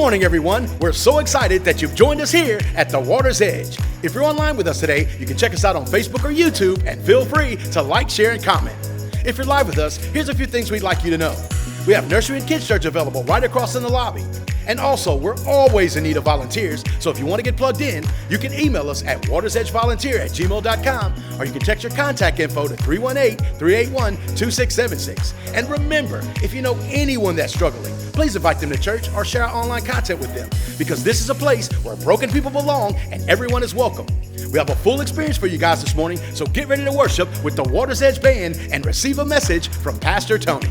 morning, everyone. We're so excited that you've joined us here at the Water's Edge. If you're online with us today, you can check us out on Facebook or YouTube, and feel free to like, share, and comment. If you're live with us, here's a few things we'd like you to know. We have nursery and kids church available right across in the lobby. And also, we're always in need of volunteers, so if you want to get plugged in, you can email us at watersedgevolunteer@gmail.com, or you can text your contact info to 318-381-2676. And remember, if you know anyone that's struggling, please invite them to church or share our online content with them, because this is a place where broken people belong and everyone is welcome. We have a full experience for you guys this morning, so get ready to worship with the Water's Edge Band and receive a message from Pastor Tony.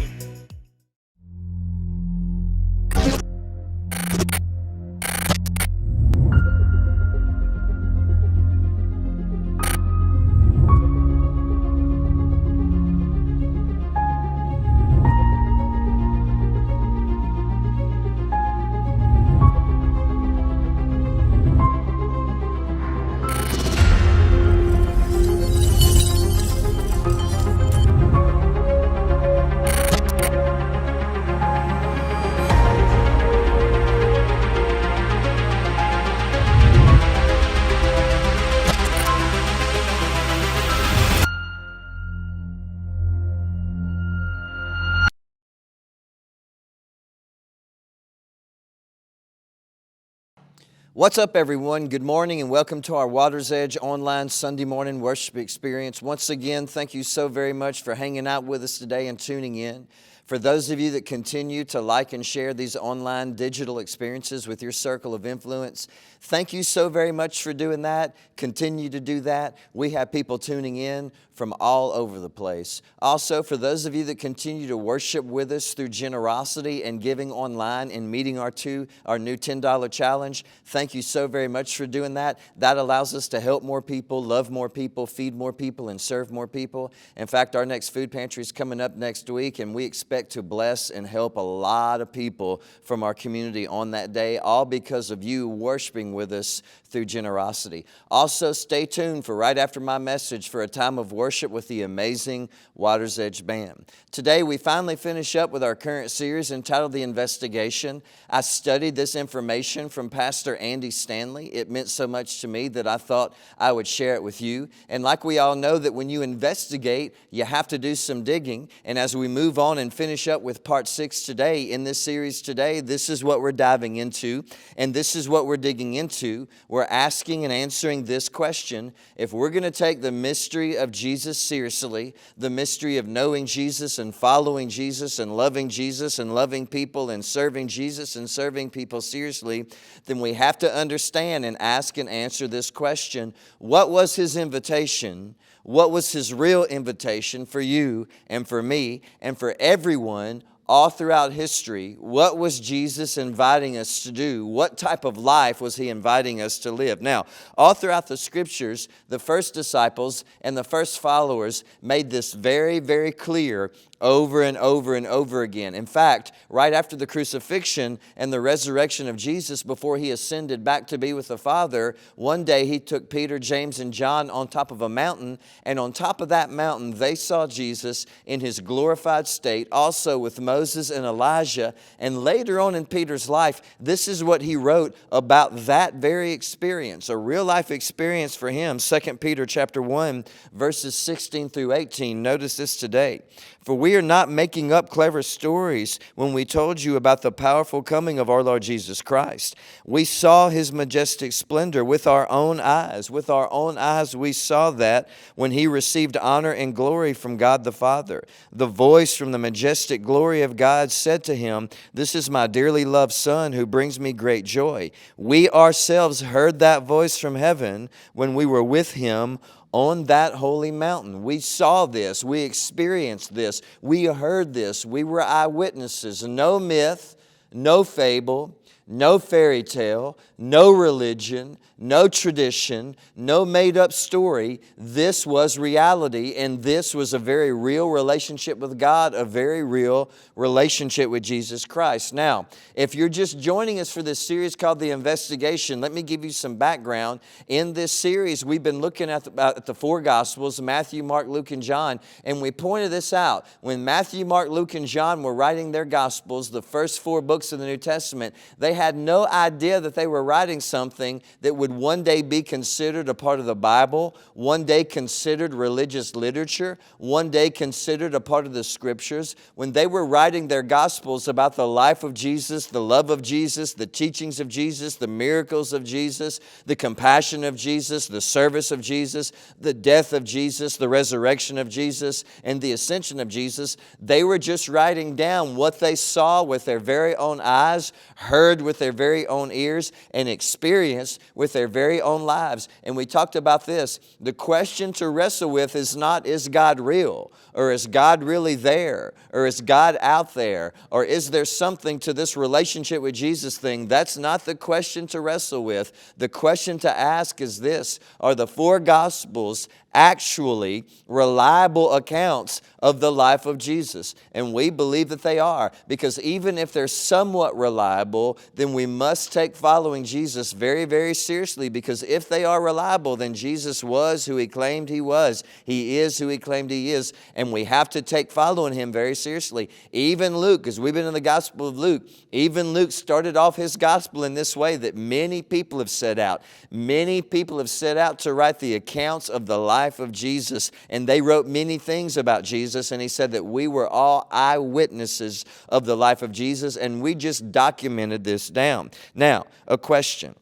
What's up, everyone? Good morning and welcome to our Water's Edge online Sunday morning worship experience. Once again, thank you so very much for hanging out with us today and tuning in. For those of you that continue to like and share these online digital experiences with your circle of influence, thank you so very much for doing that. Continue to do that. We have people tuning in from all over the place. Also, for those of you that continue to worship with us through generosity and giving online and meeting our new $10 challenge, thank you so very much for doing that. That allows us to help more people, love more people, feed more people, and serve more people. In fact, our next food pantry is coming up next week, and we expect to bless and help a lot of people from our community on that day, all because of you worshiping with us through generosity. Also, stay tuned for right after my message for a time of worship with the amazing Water's Edge Band. Today, we finally finish up with our current series entitled The Investigation. I studied this information from Pastor Andy Stanley. It meant so much to me that I thought I would share it with you. And like we all know that when you investigate, you have to do some digging. And as we move on and finish up with part 6 today, in this series today, this is what we're diving into. And this is what we're digging into. We're asking and answering this question: if we're going to take the mystery of Jesus seriously, the mystery of knowing Jesus and following Jesus and loving people and serving Jesus and serving people seriously, then we have to understand and ask and answer this question: what was his invitation? What was his real invitation for you and for me and for everyone all throughout history? What was Jesus inviting us to do? What type of life was he inviting us to live? Now, all throughout the scriptures, the first disciples and the first followers made this very, very clear over and over and over again. In fact, right after the crucifixion and the resurrection of Jesus, before he ascended back to be with the Father, one day he took Peter, James, and John on top of a mountain, and on top of that mountain they saw Jesus in his glorified state, also with Moses and Elijah. And later on in Peter's life, this is what he wrote about that very experience, a real life experience for him. 2 Peter chapter 1, verses 16 through 18. Notice this today. For we are not making up clever stories when we told you about the powerful coming of our Lord Jesus Christ. We saw his majestic splendor with our own eyes. With our own eyes we saw that when he received honor and glory from God the Father. The voice from the majestic glory of God said to him, "This is my dearly loved Son who brings me great joy." We ourselves heard that voice from heaven when we were with him on that holy mountain. We saw this. We experienced this. We heard this. We were eyewitnesses. No myth, no fable, no fairy tale, no religion, no tradition, no made-up story. This was reality, and this was a very real relationship with God, a very real relationship with Jesus Christ. Now, if you're just joining us for this series called The Investigation, let me give you some background. In this series, we've been looking at the four Gospels, Matthew, Mark, Luke, and John, and we pointed this out. When Matthew, Mark, Luke, and John were writing their Gospels, the first four books of the New Testament, they had no idea that they were writing something that would one day be considered a part of the Bible, one day considered religious literature, one day considered a part of the Scriptures. When they were writing their Gospels about the life of Jesus, the love of Jesus, the teachings of Jesus, the miracles of Jesus, the compassion of Jesus, the service of Jesus, the death of Jesus, the resurrection of Jesus, and the ascension of Jesus, they were just writing down what they saw with their very own eyes, heard with their very own ears, and experienced with their very own lives. And we talked about this. The question to wrestle with is not, is God real? Or is God really there? Or is God out there? Or is there something to this relationship with Jesus thing? That's not the question to wrestle with. The question to ask is this: are the four Gospels actually reliable accounts of the life of Jesus? And we believe that they are, because even if they're somewhat reliable, then we must take following Jesus very, very seriously, because if they are reliable, then Jesus was who He claimed He was. He is who He claimed He is, and we have to take following Him very seriously. Even Luke, because we've been in the Gospel of Luke, even Luke started off his Gospel in this way that many people have set out. Many people have set out to write the accounts of the life of Jesus, and they wrote many things about Jesus, and he said that we were all eyewitnesses of the life of Jesus, and we just documented this down. Now, a question: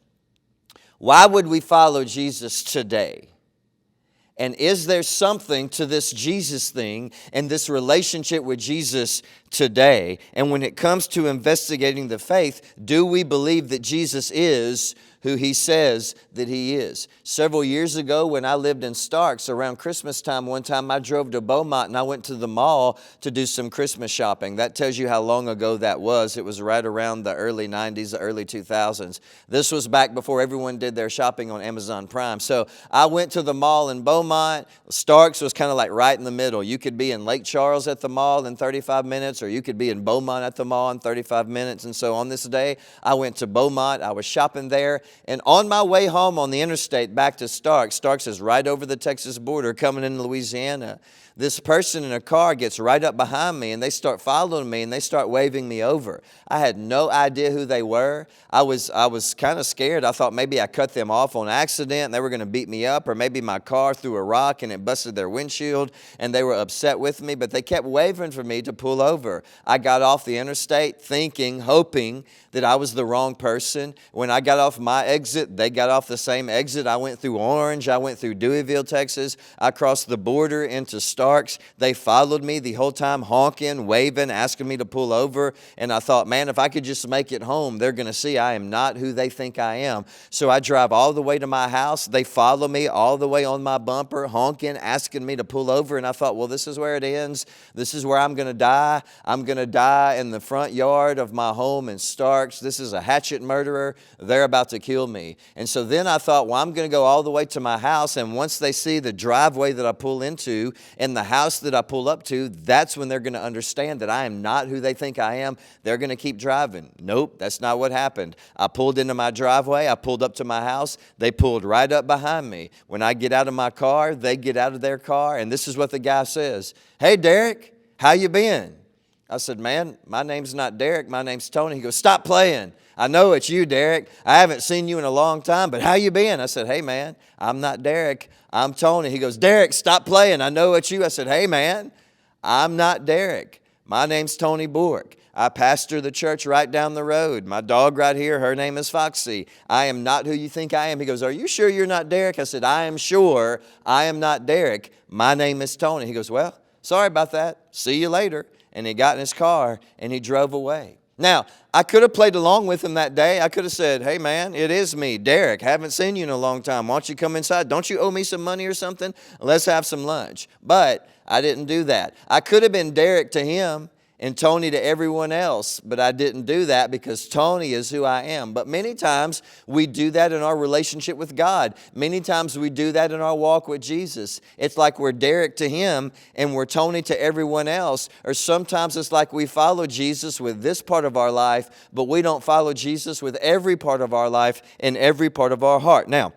why would we follow Jesus today? And is there something to this Jesus thing and this relationship with Jesus today? And when it comes to investigating the faith, do we believe that Jesus is who He says that He is? Several years ago when I lived in Starks, around Christmas time, one time I drove to Beaumont and I went to the mall to do some Christmas shopping. That tells you how long ago that was. It was right around the early 90s, the early 2000s. This was back before everyone did their shopping on Amazon Prime. So I went to the mall in Beaumont. Starks was kind of like right in the middle. You could be in Lake Charles at the mall in 35 minutes, or you could be in Beaumont at the mall in 35 minutes. And so on this day, I went to Beaumont. I was shopping there. And on my way home on the interstate back to Starks, Starks is right over the Texas border coming into Louisiana, this person in a car gets right up behind me and they start following me and they start waving me over. I had no idea who they were. I was kind of scared. I thought maybe I cut them off on accident and they were going to beat me up, or maybe my car threw a rock and it busted their windshield and they were upset with me, but they kept waving for me to pull over. I got off the interstate thinking, hoping that I was the wrong person. When I got off my exit, they got off the same exit. I went through Orange. I went through Deweyville, Texas. I crossed the border into Starks. They followed me the whole time, honking, waving, asking me to pull over. And I thought, man, if I could just make it home, they're going to see I am not who they think I am. So I drive all the way to my house. They follow me all the way on my bumper, honking, asking me to pull over. And I thought, well, this is where it ends. This is where I'm going to die. I'm going to die in the front yard of my home in Starks. This is a hatchet murderer. They're about to kill me. And so then I thought, well, I'm going to go all the way to my house. And once they see the driveway that I pull into and the house that I pull up to, that's when they're going to understand that I am not who they think I am. They're going to keep driving. Nope, that's not what happened. I pulled into my driveway. I pulled up to my house. They pulled right up behind me. When I get out of my car, they get out of their car. And this is what the guy says: "Hey, Derek, how you been?" I said, "Man, my name's not Derek. My name's Tony." He goes, "Stop playing. I know it's you, Derek. I haven't seen you in a long time, but how you been?" I said, "Hey, man, I'm not Derek. I'm Tony." He goes, "Derek, stop playing. I know it's you." I said, "Hey, man, I'm not Derek. My name's Tony Bork. I pastor the church right down the road. My dog right here, her name is Foxy. I am not who you think I am." He goes, "Are you sure you're not Derek?" I said, "I am sure I am not Derek. My name is Tony." He goes, "Well, sorry about that. See you later." And he got in his car and he drove away. Now, I could have played along with him that day. I could have said, "Hey, man, it is me, Derek. Haven't seen you in a long time. Why don't you come inside? Don't you owe me some money or something? Let's have some lunch." But I didn't do that. I could have been Derek to him and Tony to everyone else, but I didn't do that because Tony is who I am. But many times we do that in our relationship with God. Many times we do that in our walk with Jesus. It's like we're Derek to him and we're Tony to everyone else. Or sometimes it's like we follow Jesus with this part of our life, but we don't follow Jesus with every part of our life and every part of our heart. Now,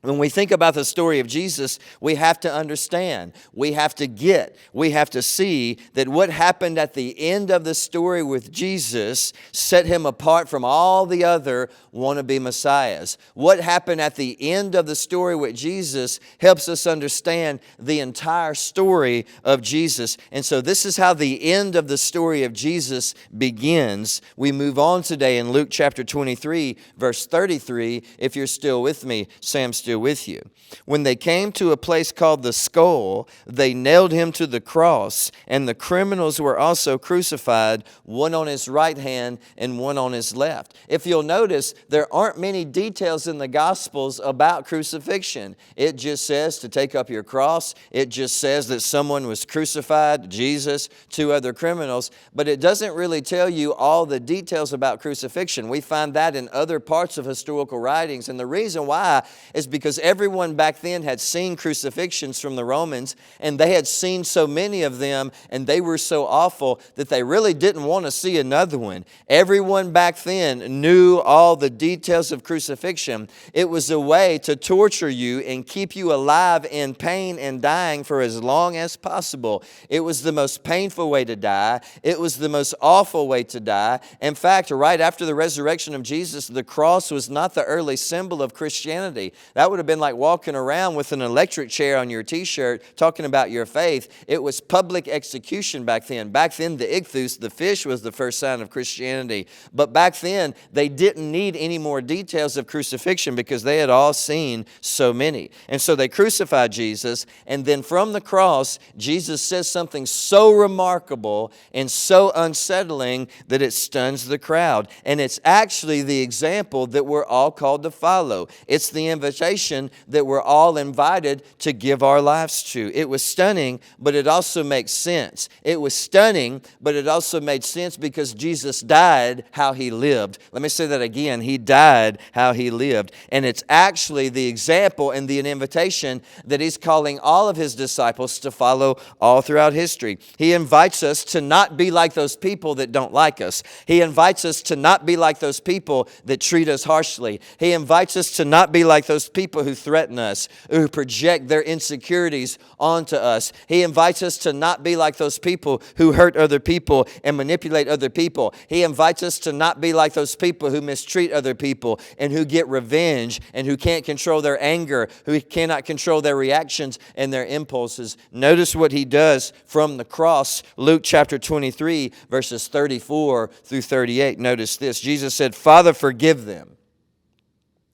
When we think about the story of Jesus, we have to understand, we have to get, we have to see that what happened at the end of the story with Jesus set him apart from all the other wannabe messiahs. What happened at the end of the story with Jesus helps us understand the entire story of Jesus. And so this is how the end of the story of Jesus begins. We move on today in Luke chapter 23, verse 33. If you're still with me, Sam's still with you. When they came to a place called the Skull, they nailed him to the cross, and the criminals were also crucified, one on his right hand and one on his left. If you'll notice, there aren't many details in the Gospels about crucifixion. It just says to take up your cross. It just says that someone was crucified, Jesus, two other criminals, but it doesn't really tell you all the details about crucifixion. We find that in other parts of historical writings, and the reason why is because everyone back then had seen crucifixions from the Romans, and they had seen so many of them, and they were so awful that they really didn't want to see another one. Everyone back then knew all the details of crucifixion. It was a way to torture you and keep you alive in pain and dying for as long as possible. It was the most painful way to die. It was the most awful way to die. In fact, right after the resurrection of Jesus, the cross was not the early symbol of Christianity. That would have been like walking around with an electric chair on your t-shirt talking about your faith. It was public execution back then. Back then, the ichthus, the fish, was the first sign of Christianity. But back then, they didn't need any more details of crucifixion because they had all seen so many. And so they crucified Jesus, and then from the cross, Jesus says something so remarkable and so unsettling that it stuns the crowd. And it's actually the example that we're all called to follow. It's the invitation that we're all invited to give our lives to. It was stunning, but it also makes sense. It was stunning, but it also made sense because Jesus died how he lived. Let me say that again. He died how he lived. And it's actually the example and the invitation that he's calling all of his disciples to follow all throughout history. He invites us to not be like those people that don't like us. He invites us to not be like those people that treat us harshly. He invites us to not be like those people who threaten us, who project their insecurities onto us. He invites us to not be like those people who hurt other people and manipulate other people. He invites us to not be like those people who mistreat other people and who get revenge and who can't control their anger, who cannot control their reactions and their impulses. Notice what he does from the cross. Luke chapter 23, verses 34 through 38. Notice this. Jesus said, "Father, forgive them."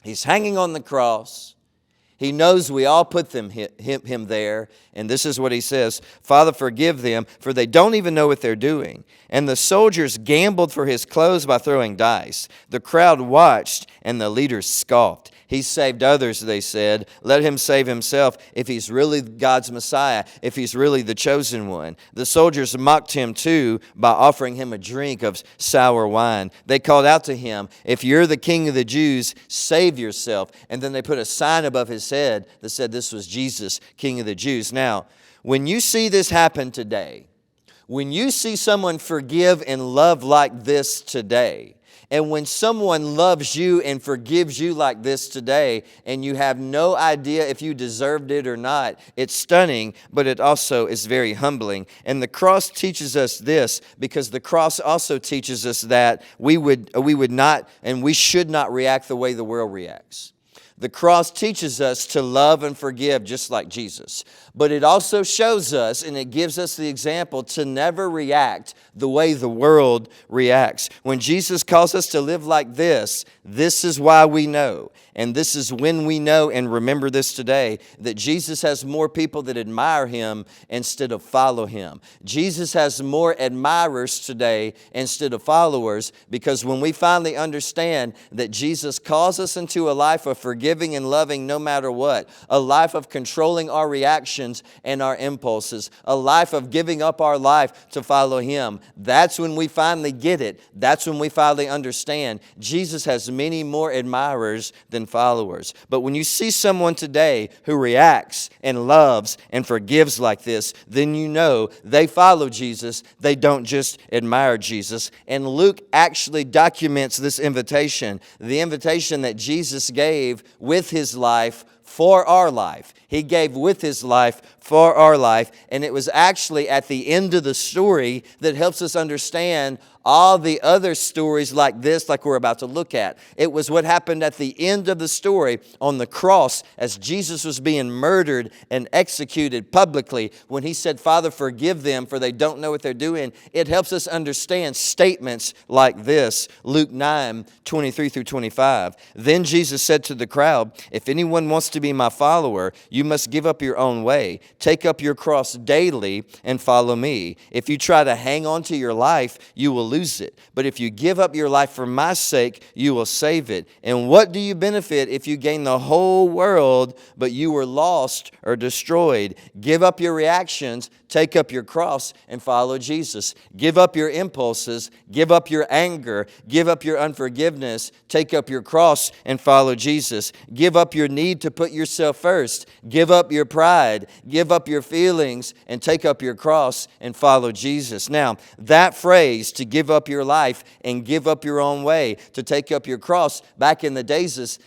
He's hanging on the cross. He knows we all put him there. And this is what he says, "Father, forgive them, for they don't even know what they're doing." And the soldiers gambled for his clothes by throwing dice. The crowd watched, and the leaders scoffed. "He saved others," they said. "Let him save himself if he's really God's Messiah, if he's really the chosen one." The soldiers mocked him too by offering him a drink of sour wine. They called out to him, "If you're the king of the Jews, save yourself." And then they put a sign above his head that said this was Jesus, King of the Jews. Now, when you see this happen today, when you see someone forgive and love like this today, and when someone loves you and forgives you like this today, and you have no idea if you deserved it or not, it's stunning, but it also is very humbling. And the cross teaches us this, because the cross also teaches us that we would not and we should not react the way the world reacts. The cross teaches us to love and forgive just like Jesus. But it also shows us, and it gives us the example, to never react the way the world reacts. When Jesus calls us to live like this is why we know. And this is when we know, and remember this today, that Jesus has more people that admire him instead of follow him. Jesus has more admirers today instead of followers, because when we finally understand that Jesus calls us into a life of forgiving and loving no matter what, a life of controlling our reactions and our impulses, a life of giving up our life to follow him, that's when we finally get it. That's when we finally understand Jesus has many more admirers than followers. But when you see someone today who reacts and loves and forgives like this, then you know they follow Jesus. They don't just admire Jesus. And Luke actually documents this invitation, the invitation that Jesus gave with his life for our life. He gave with His life for our life. And it was actually at the end of the story that helps us understand all the other stories like this, like we're about to look at. It was what happened at the end of the story on the cross as Jesus was being murdered and executed publicly. When He said, Father, forgive them, for they don't know what they're doing. It helps us understand statements like this. Luke 9:23-25. Then Jesus said to the crowd, if anyone wants to be my follower, you must give up your own way. Take up your cross daily and follow me. If you try to hang on to your life, you will lose it. But if you give up your life for my sake, you will save it. And what do you benefit if you gain the whole world, but you were lost or destroyed? Give up your reactions, take up your cross, and follow Jesus. Give up your impulses, give up your anger, give up your unforgiveness, take up your cross, and follow Jesus. Give up your need to put yourself first. Give up your pride, give up your feelings, and take up your cross and follow Jesus. Now, that phrase, to give up your life and give up your own way, to take up your cross, back in the days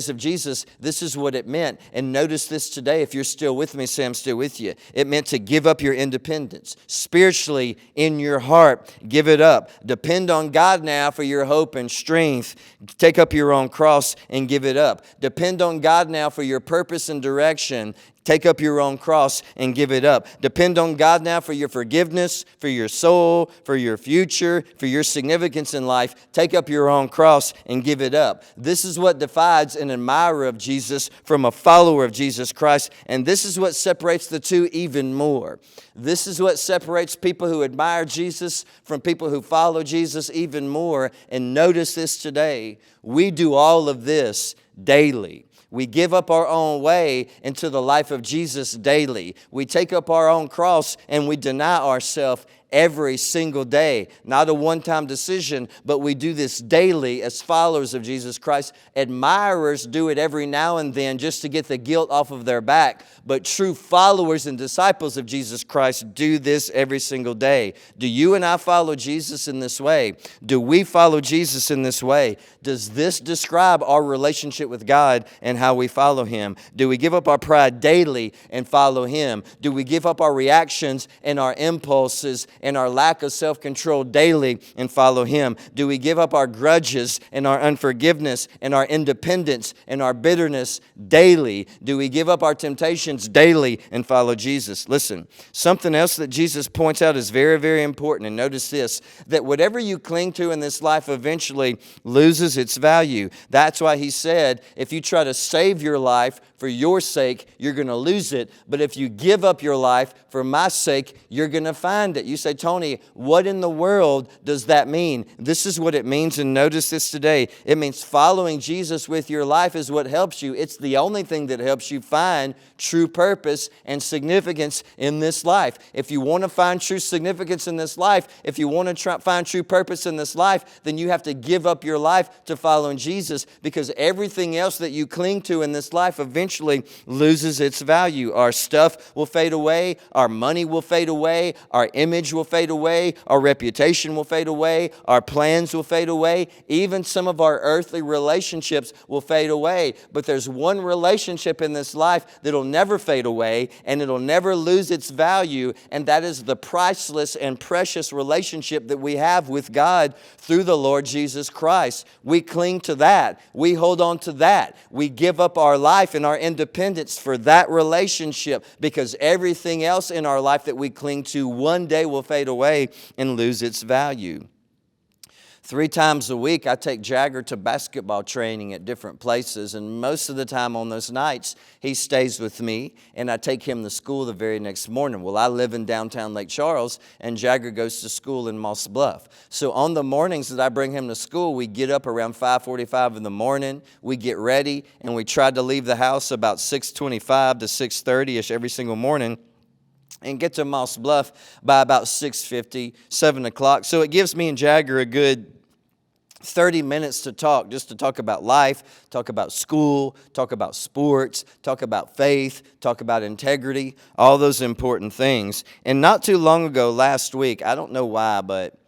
of Jesus, this is what it meant. And notice this today. If you're still with me, say I'm still with you. It meant to give up your independence. Spiritually, in your heart, give it up. Depend on God now for your hope and strength. Take up your own cross and give it up. Depend on God now for your purpose and direction. Take up your own cross and give it up. Depend on God now for your forgiveness, for your soul, for your future, for your significance in life. Take up your own cross and give it up. This is what divides an admirer of Jesus from a follower of Jesus Christ. And this is what separates the two even more. This is what separates people who admire Jesus from people who follow Jesus even more. And notice this today. We do all of this daily. We give up our own way into the life of Jesus daily. We take up our own cross and we deny ourselves every single day. Not a one-time decision, but we do this daily as followers of Jesus Christ. Admirers do it every now and then just to get the guilt off of their back. But true followers and disciples of Jesus Christ do this every single day. Do you and I follow Jesus in this way? Do we follow Jesus in this way? Does this describe our relationship with God and how we follow Him? Do we give up our pride daily and follow Him? Do we give up our reactions and our impulses and our lack of self-control daily and follow Him? Do we give up our grudges and our unforgiveness and our independence and our bitterness daily? Do we give up our temptations daily and follow Jesus? Listen, something else that Jesus points out is very, very important. And notice this, that whatever you cling to in this life eventually loses its value. That's why He said, if you try to save your life for your sake, you're going to lose it. But if you give up your life for my sake, you're going to find it. You say, Tony, what in the world does that mean? This is what it means, and notice this today. It means following Jesus with your life is what helps you. It's the only thing that helps you find true purpose and significance in this life. If you want to find true significance in this life, if you want to find true purpose in this life, then you have to give up your life to following Jesus, because everything else that you cling to in this life eventually loses its value. Our stuff will fade away. Our money will fade away. Our image will fade away. Our reputation will fade away. Our plans will fade away. Even some of our earthly relationships will fade away. But there's one relationship in this life that'll never fade away, and it'll never lose its value, and that is the priceless and precious relationship that we have with God through the Lord Jesus Christ. We cling to that. We hold on to that. We give up our life and our independence for that relationship, because everything else in our life that we cling to one day will fade away and lose its value. 3 times a week, I take Jagger to basketball training at different places, and most of the time on those nights, he stays with me, and I take him to school the very next morning. Well, I live in downtown Lake Charles, and Jagger goes to school in Moss Bluff. So on the mornings that I bring him to school, we get up around 5:45 in the morning, we get ready, and we try to leave the house about 6:25 to 6:30-ish every single morning, and get to Moss Bluff by about 6:50, 7 o'clock. So it gives me and Jagger a good 30 minutes to talk, just to talk about life, talk about school, talk about sports, talk about faith, talk about integrity, all those important things. And not too long ago, last week, I don't know why, but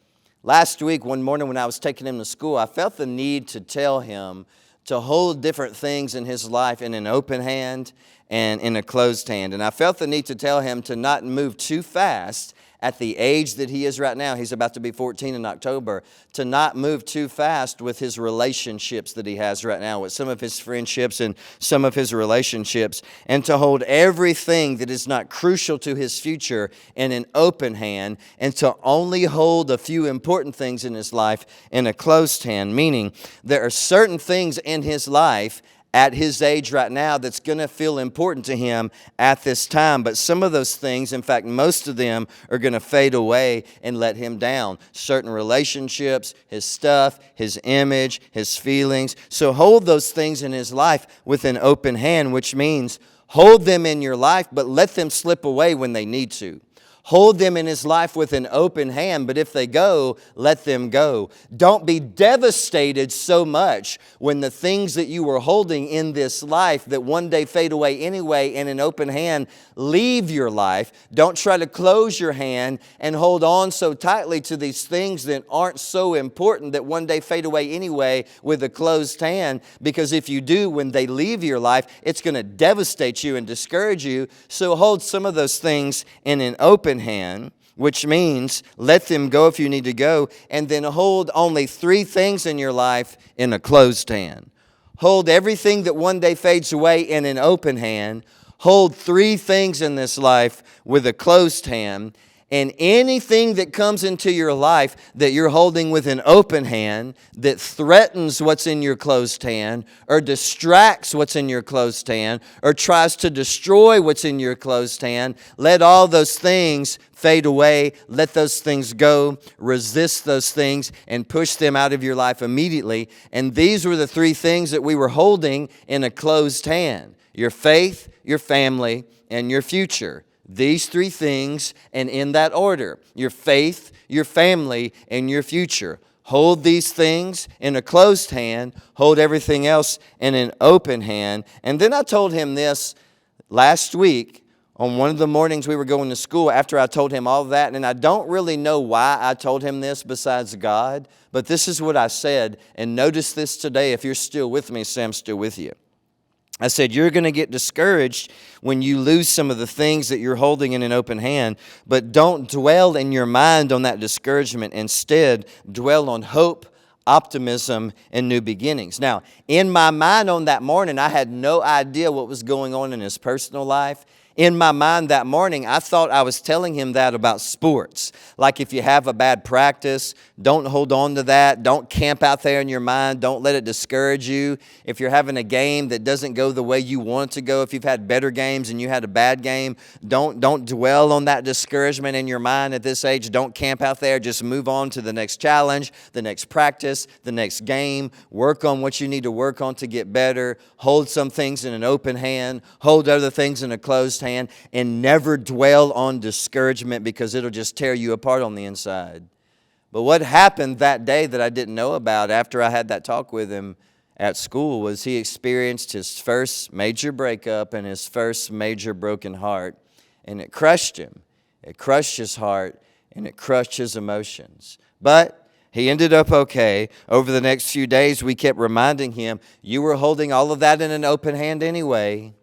last week, one morning when I was taking him to school, I felt the need to tell him to hold different things in his life in an open hand and in a closed hand. And I felt the need to tell him to not move too fast at the age that he is right now. He's about to be 14 in October. To not move too fast with his relationships that he has right now, with some of his friendships and some of his relationships, and to hold everything that is not crucial to his future in an open hand, and to only hold a few important things in his life in a closed hand, meaning there are certain things in his life at his age right now that's going to feel important to him at this time. But some of those things, in fact, most of them are going to fade away and let him down. Certain relationships, his stuff, his image, his feelings. So hold those things in his life with an open hand, which means hold them in your life, but let them slip away when they need to. Hold them in his life with an open hand, but if they go, let them go. Don't be devastated so much when the things that you were holding in this life that one day fade away anyway in an open hand leave your life. Don't try to close your hand and hold on so tightly to these things that aren't so important that one day fade away anyway with a closed hand, because if you do, when they leave your life, it's going to devastate you and discourage you. So hold some of those things in an open hand, which means let them go if you need to go, and then hold only 3 things in your life in a closed hand. Hold everything that one day fades away in an open hand. Hold 3 things in this life with a closed hand. And anything that comes into your life that you're holding with an open hand that threatens what's in your closed hand, or distracts what's in your closed hand, or tries to destroy what's in your closed hand, let all those things fade away. Let those things go. Resist those things and push them out of your life immediately. And these were the 3 things that we were holding in a closed hand: your faith, your family, and your future. These 3 things, and in that order: your faith, your family, and your future. Hold these things in a closed hand. Hold everything else in an open hand. And then I told him this last week on one of the mornings we were going to school after I told him all that. And I don't really know why I told him this besides God, but this is what I said. And notice this today. If you're still with me, say I'm still with you. I said, you're going to get discouraged when you lose some of the things that you're holding in an open hand, but don't dwell in your mind on that discouragement. Instead, dwell on hope, optimism, and new beginnings. Now, in my mind on that morning, I had no idea what was going on in his personal life. In my mind that morning, I thought I was telling him that about sports. Like if you have a bad practice, don't hold on to that. Don't camp out there in your mind. Don't let it discourage you. If you're having a game that doesn't go the way you want it to go, if you've had better games and you had a bad game, don't dwell on that discouragement in your mind at this age. Don't camp out there. Just move on to the next challenge, the next practice, the next game. Work on what you need to work on to get better. Hold some things in an open hand. Hold other things in a closed hand, and never dwell on discouragement, because it'll just tear you apart on the inside. But what happened that day that I didn't know about after I had that talk with him at school was he experienced his first major breakup and his first major broken heart, and it crushed him. It crushed his heart, and it crushed his emotions. But he ended up okay. Over the next few days, we kept reminding him, you were holding all of that in an open hand anyway.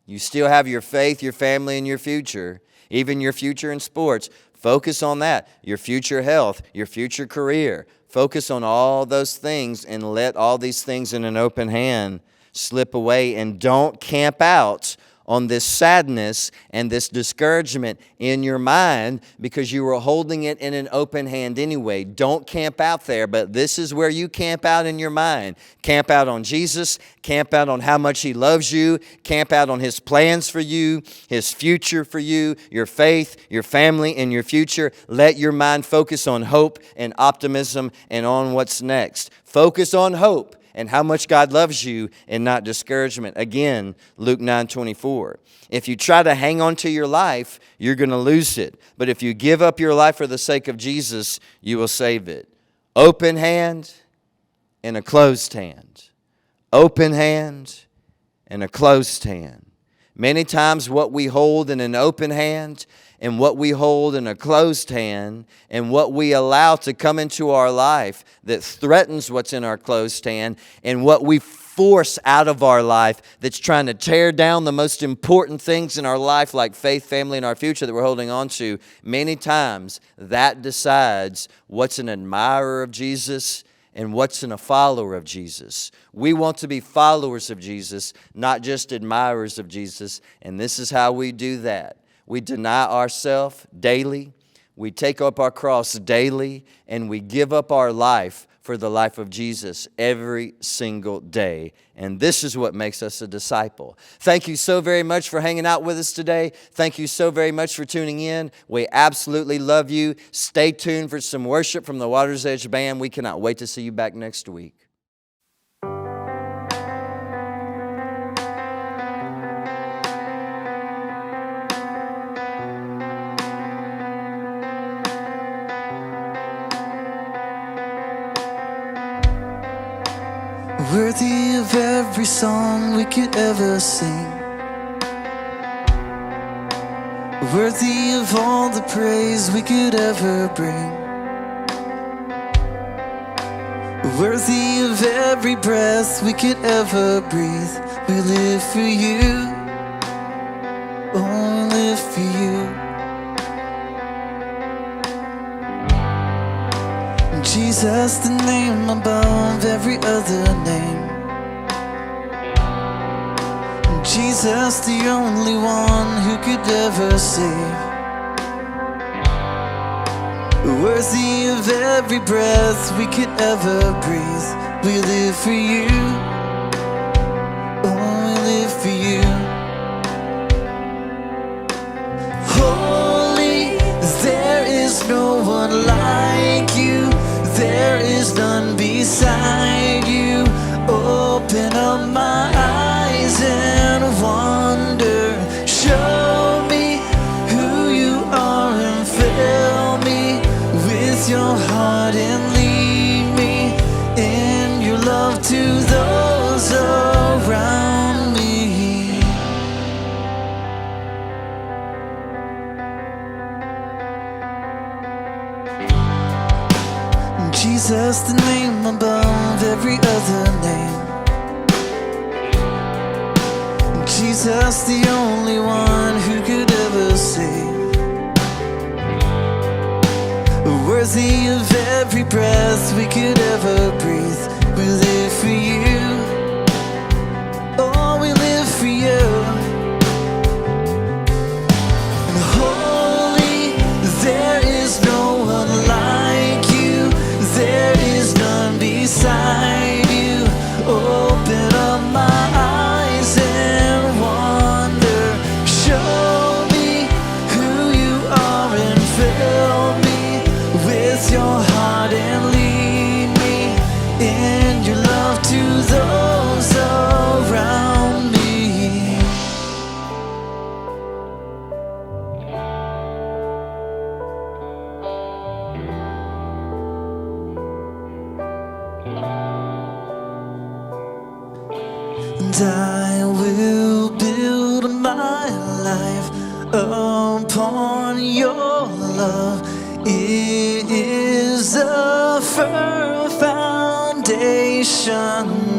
You still have your faith, your family, and your future, even your future in sports. Focus on that. Your future health, your future career. Focus on all those things and let all these things in an open hand slip away. And don't camp out on this sadness and this discouragement in your mind because you were holding it in an open hand anyway. Don't camp out there, but this is where you camp out in your mind. Camp out on Jesus. Camp out on how much He loves you. Camp out on His plans for you, His future for you, your faith, your family, and your future. Let your mind focus on hope and optimism and on what's next. Focus on hope and how much God loves you and not discouragement. Again, Luke 9:24. If you try to hang on to your life, you're going to lose it. But if you give up your life for the sake of Jesus, you will save it. Open hand and a closed hand. Open hand and a closed hand. Many times what we hold in an open hand and what we hold in a closed hand and what we allow to come into our life that threatens what's in our closed hand and what we force out of our life that's trying to tear down the most important things in our life like faith, family, and our future that we're holding on to, many times that decides what's an admirer of Jesus and what's a follower of Jesus. We want to be followers of Jesus, not just admirers of Jesus, and this is how we do that. We deny ourselves daily, we take up our cross daily, and we give up our life for the life of Jesus every single day. And this is what makes us a disciple. Thank you so very much for hanging out with us today. Thank you so very much for tuning in. We absolutely love you. Stay tuned for some worship from the Water's Edge Band. We cannot wait to see you back next week. Worthy of every song we could ever sing, worthy of all the praise we could ever bring, worthy of every breath we could ever breathe. We live for you, oh, we live for you. Jesus, the name above every other name. Jesus, the only one who could ever save. Worthy of every breath we could ever breathe. We live for you, oh, we live for you. Holy, there is no one like you. There is none beside you. Open up my eyes and wonder. Show me who you are and fill me with your heart and lead me in your love to those around me. Jesus, the name above every other name. Jesus, the only one who could ever save. Worthy of every breath we could ever breathe. We live for you, oh, we live for you. And holy, there is no one like you. There is none beside you. Open up my eyes and wonder. Show me who you are and fill me with your heart and lead me in your love to those around me. And I will build my life upon your love. It is a firm foundation.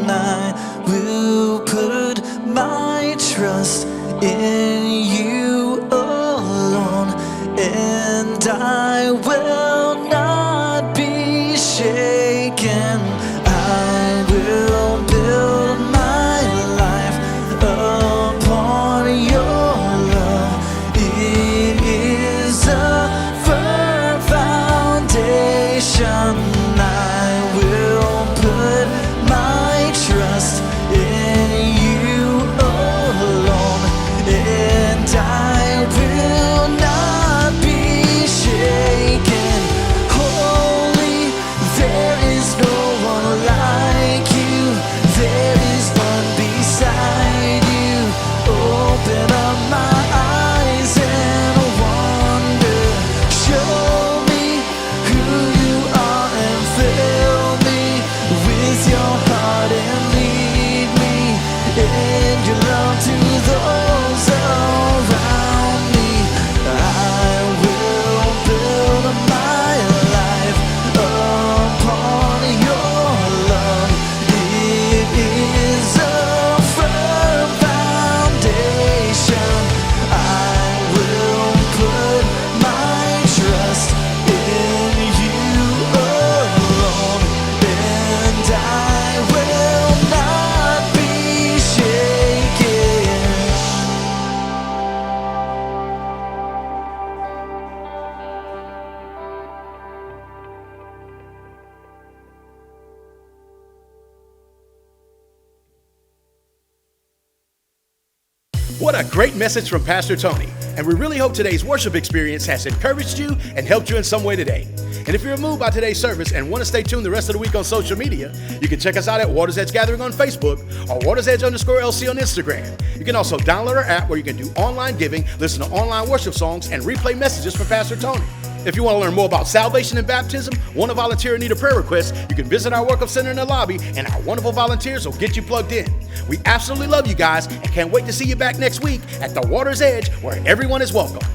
I will put my trust in you alone, and I will not be shaken. I will build my life upon your love. It is a firm foundation. I will put my trust in you alone, and I will not be shaken. What a great message from Pastor Tony. And we really hope today's worship experience has encouraged you and helped you in some way today. And if you're moved by today's service and want to stay tuned the rest of the week on social media, you can check us out at Waters Edge Gathering on Facebook or WatersEdge_LC on Instagram. You can also download our app where you can do online giving, listen to online worship songs, and replay messages from Pastor Tony. If you want to learn more about salvation and baptism, want to volunteer and need a prayer request, you can visit our Welcome Center in the lobby, and our wonderful volunteers will get you plugged in. We absolutely love you guys and can't wait to see you back next week at the Water's Edge, where everyone is welcome.